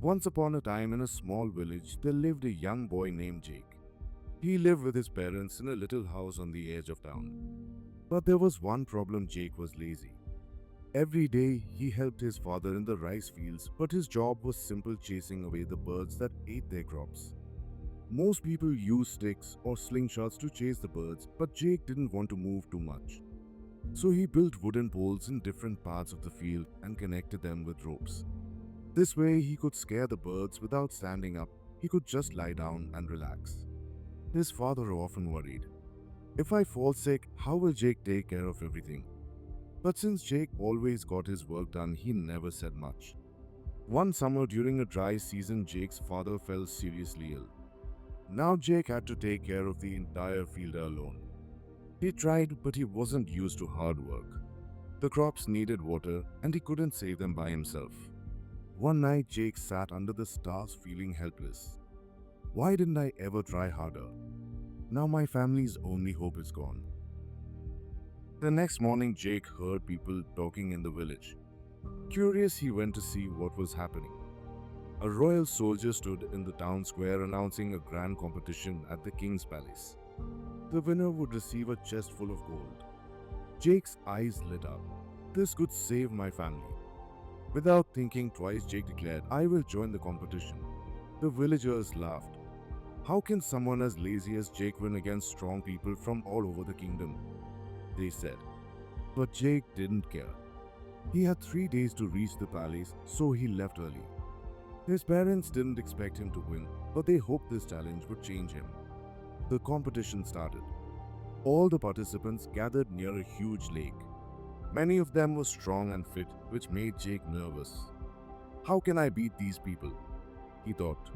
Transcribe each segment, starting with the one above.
Once upon a time in a small village, there lived a young boy named Jake. He lived with his parents in a little house on the edge of town. But there was one problem: Jake was lazy. Every day he helped his father in the rice fields, but his job was simple: chasing away the birds that ate their crops. Most people use sticks or slingshots to chase the birds, but Jake didn't want to move too much. So he built wooden poles in different parts of the field and connected them with ropes. This way he could scare the birds without standing up. He could just lie down and relax. His father often worried, if I fall sick, how will Jake take care of everything? But since Jake always got his work done, he never said much. One summer during a dry season, Jake's father fell seriously ill. Now Jake had to take care of the entire field alone. He tried, but he wasn't used to hard work. The crops needed water, and he couldn't save them by himself. One night, Jake sat under the stars feeling helpless. Why didn't I ever try harder? Now my family's only hope is gone. The next morning, Jake heard people talking in the village. Curious, he went to see what was happening. A royal soldier stood in the town square announcing a grand competition at the king's palace. The winner would receive a chest full of gold. Jake's eyes lit up. This could save my family. Without thinking twice, Jake declared, I will join the competition. The villagers laughed. How can someone as lazy as Jake win against strong people from all over the kingdom? They said. But Jake didn't care. He had 3 days to reach the palace, so he left early. His parents didn't expect him to win, but they hoped this challenge would change him. The competition started. All the participants gathered near a huge lake. Many of them were strong and fit, which made Jake nervous. How can I beat these people? He thought.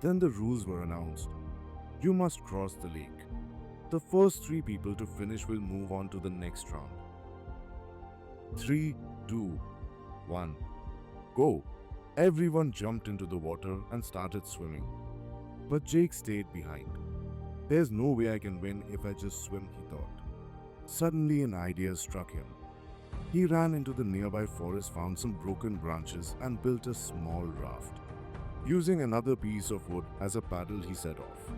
Then the rules were announced. You must cross the lake. The first 3 people to finish will move on to the next round. 3, 2, 1, go! Everyone jumped into the water and started swimming. But Jake stayed behind. There's no way I can win if I just swim, he thought. Suddenly an idea struck him. He ran into the nearby forest, found some broken branches and built a small raft. Using another piece of wood as a paddle, he set off.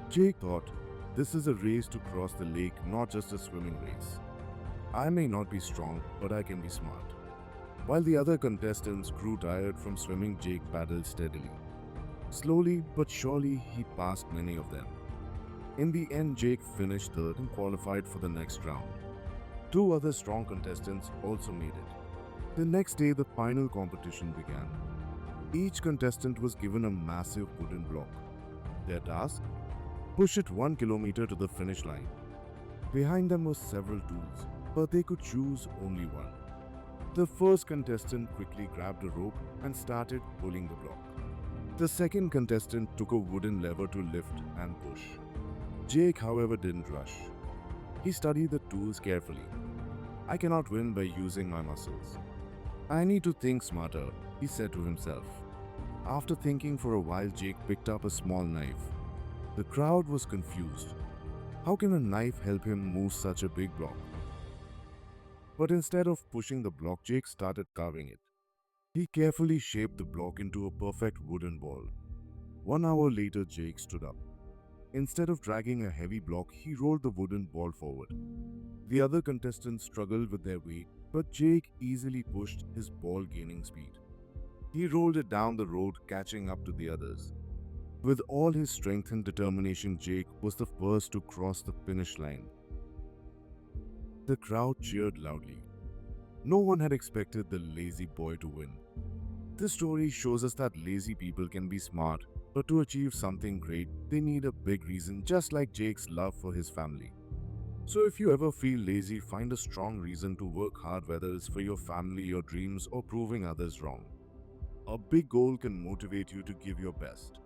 Jake thought, this is a race to cross the lake, not just a swimming race. I may not be strong, but I can be smart. While the other contestants grew tired from swimming, Jake paddled steadily. Slowly but surely, he passed many of them. In the end, Jake finished third and qualified for the next round. 2 other strong contestants also made it. The next day, the final competition began. Each contestant was given a massive wooden block. Their task? Push it 1 kilometer to the finish line. Behind them were several tools, but they could choose only one. The first contestant quickly grabbed a rope and started pulling the block. The second contestant took a wooden lever to lift and push. Jake, however, didn't rush. He studied the tools carefully. I cannot win by using my muscles. I need to think smarter, he said to himself. After thinking for a while, Jake picked up a small knife. The crowd was confused. How can a knife help him move such a big block? But instead of pushing the block, Jake started carving it. He carefully shaped the block into a perfect wooden ball. 1 hour later, Jake stood up. Instead of dragging a heavy block, he rolled the wooden ball forward. The other contestants struggled with their weight, but Jake easily pushed his ball, gaining speed. He rolled it down the road, catching up to the others. With all his strength and determination, Jake was the first to cross the finish line. The crowd cheered loudly. No one had expected the lazy boy to win. This story shows us that lazy people can be smart, but to achieve something great, they need a big reason, just like Jake's love for his family. So if you ever feel lazy, find a strong reason to work hard, whether it's for your family, your dreams, or proving others wrong. A big goal can motivate you to give your best.